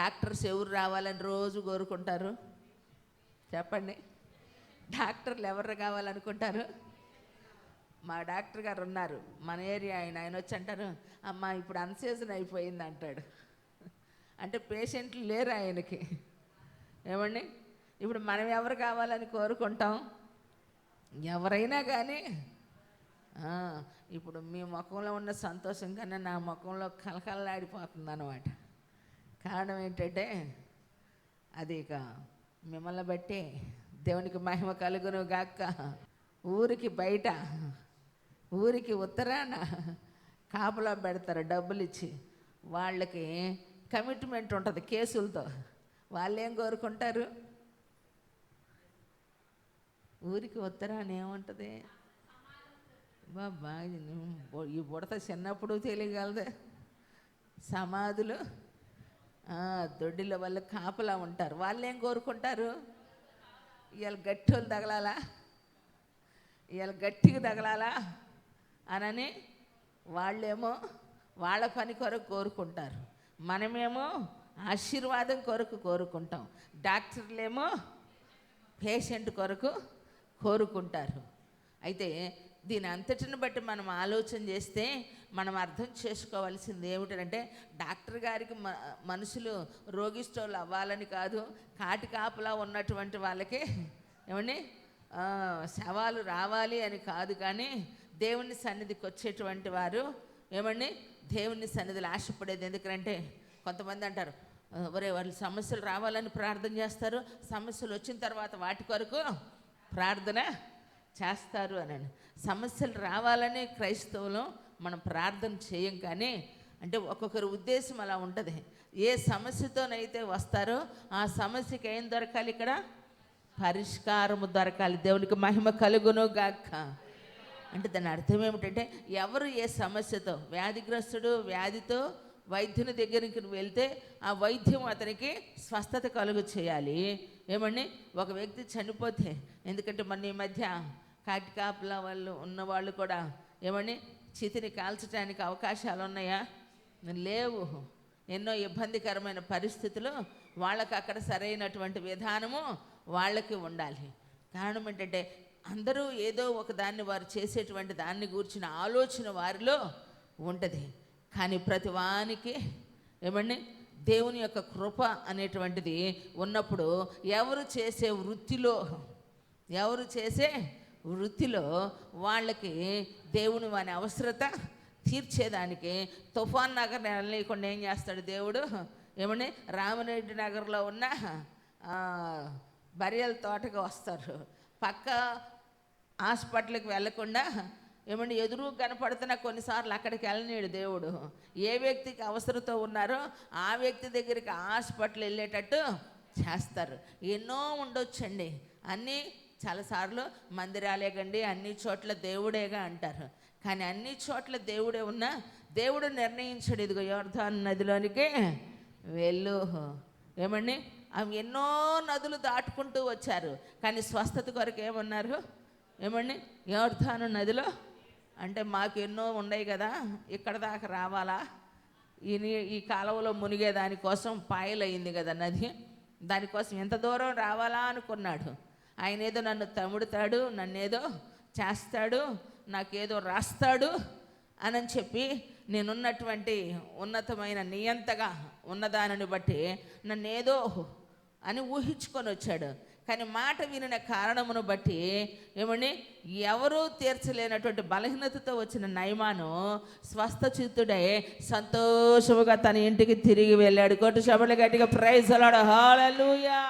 Doctors ఎవరు రావాలని రోజు కోరుకుంటారు? చెప్పండి. డాక్టర్లు ఎవరు కావాలనుకుంటారు? మా డాక్టర్ గారు ఉన్నారు మన ఏరియా, ఆయన వచ్చి అంటారు, అమ్మ ఇప్పుడు అన్సీజన్ అయిపోయింది అంటాడు. అంటే పేషెంట్లు లేరు ఆయనకి. ఏమండి, ఇప్పుడు మనం ఎవరు కావాలని కోరుకుంటాం? ఎవరైనా కానీ ఇప్పుడు మీ ముఖంలో ఉన్న సంతోషం కన్నా నా ముఖంలో కలకలలాడిపోతుంది అన్నమాట. కారణం ఏంటంటే అది ఇక మిమ్మల్ని బట్టి దేవునికి మహిమ కలుగును గాక. ఊరికి బయట, ఊరికి ఉత్తరాన కాపలా పెడతారు డబ్బులు ఇచ్చి. వాళ్ళకి కమిట్మెంట్ ఉంటుంది కేసులతో. వాళ్ళు ఏం కోరుకుంటారు? ఊరికి ఉత్తరాన ఏముంటుంది బాబా? ఈ బుడత చిన్నప్పుడు తెలియగలదే. సమాధులు, దొడ్డిలో వాళ్ళు కాపలా ఉంటారు. వాళ్ళు ఏం కోరుకుంటారు? ఇవాళ గట్టోళ్ళు తగలాలా, ఇవాళ గట్టిగా తగలాలా అనని వాళ్ళేమో వాళ్ళ పని కొరకు కోరుకుంటారు. మనమేమో ఆశీర్వాదం కొరకు కోరుకుంటాం. డాక్టర్లేమో పేషెంట్ కొరకు కోరుకుంటారు. అయితే దీని అంతటిని బట్టి మనం ఆలోచన చేస్తే మనం అర్థం చేసుకోవాల్సింది ఏమిటంటే, డాక్టర్ గారికి మనుషులు రోగిష్టోళ్ళు అవ్వాలని కాదు, కాటి కాపలా ఉన్నటువంటి వాళ్ళకి ఏమండి శవాలు రావాలి అని కాదు. కానీ దేవుని సన్నిధికి వచ్చేటువంటి వారు ఏమండి దేవుని సన్నిధిలో ఆశపడేది ఎందుకంటే, కొంతమంది అంటారు, ఒరే వాళ్ళు సమస్యలు రావాలని ప్రార్థన చేస్తారు, సమస్యలు వచ్చిన తర్వాత వాటి కొరకు ప్రార్థన చేస్తారు అని. సమస్యలు రావాలని క్రైస్తవులు మనం ప్రార్థన చేయం. కానీ అంటే ఒక్కొక్కరి ఉద్దేశం అలా ఉంటుంది. ఏ సమస్యతోనైతే వస్తారో ఆ సమస్యకి ఏం దొరకాలి? ఇక్కడ పరిష్కారము దొరకాలి. దేవునికి మహిమ కలుగును గాక. అంటే దాని అర్థం ఏమిటంటే, ఎవరు ఏ సమస్యతో, వ్యాధిగ్రస్తుడు వ్యాధితో వైద్యుని దగ్గరికి వెళ్తే ఆ వైద్యం అతనికి స్వస్థత కలుగు చేయాలి. ఏమండి, ఒక వ్యక్తి చనిపోతే, ఎందుకంటే మన ఈ మధ్య కాటి కాపలా వాళ్ళు ఉన్నవాళ్ళు కూడా ఏమండి చితిని కాల్చడానికి అవకాశాలు ఉన్నాయా? లేవు. ఎన్నో ఇబ్బందికరమైన పరిస్థితులు. వాళ్ళకి అక్కడ సరైనటువంటి విధానము వాళ్ళకి ఉండాలి. కారణం ఏంటంటే, అందరూ ఏదో ఒక దాన్ని వారు చేసేటువంటి దాన్ని గూర్చిన ఆలోచన వారిలో ఉంటుంది. కానీ ప్రతి వానికి ఏమండి దేవుని యొక్క కృప అనేటువంటిది ఉన్నప్పుడు ఎవరు చేసే వృత్తిలో వాళ్ళకి దేవుని వాని అవసరత తీర్చేదానికి తుఫాన్ నగర్ లేకుండా ఏం చేస్తాడు దేవుడు? ఏమని రామరెడ్డి నగర్లో ఉన్న బరియల తోటకు వస్తారు. పక్క హాస్పిటల్కి వెళ్ళకుండా ఏమంటే ఎదురు కనపడుతున్నా కొన్నిసార్లు అక్కడికి వెళ్ళనీడు దేవుడు. ఏ వ్యక్తికి అవసరతో ఉన్నారో ఆ వ్యక్తి దగ్గరికి హాస్పిటల్ వెళ్ళేటట్టు చేస్తారు. ఎన్నో ఉండొచ్చండి. అన్నీ చాలాసార్లు మందిరాలే కండి, అన్ని చోట్ల దేవుడేగా అంటారు. కానీ అన్ని చోట్ల దేవుడే ఉన్నా దేవుడు నిర్ణయించాడు, ఇదిగో యోర్దాను నదిలోనికి వెళ్ళు. ఏమండి అవి ఎన్నో నదులు దాటుకుంటూ వచ్చారు. కానీ స్వస్థత కొరకు ఏమన్నారు? ఏమండి యోర్దాను నదిలో అంటే మాకు ఎన్నో ఉన్నాయి కదా, ఇక్కడ దాకా రావాలా? ఈ కాలువలో మునిగే దానికోసం పాయలయ్యింది కదా నది, దానికోసం ఎంత దూరం రావాలా అనుకున్నాడు. ఆయన ఏదో నన్ను తముడుతాడు, నన్నేదో చేస్తాడు, నాకేదో రాస్తాడు అని చెప్పి నేనున్నటువంటి ఉన్నతమైన నియంతగా ఉన్నదానిని బట్టి నన్నేదో అని ఊహించుకొని వచ్చాడు. కానీ మాట వినిన కారణమును బట్టి ఏమని ఎవరూ తీర్చలేనటువంటి బలహీనతతో వచ్చిన నయమాను స్వస్థచిత్తుడై సంతోషముగా తన ఇంటికి తిరిగి వెళ్ళాడు. కొట్టు శబళ గట్టిగా ప్రైజ్ అలాడు. హల్లెలూయా.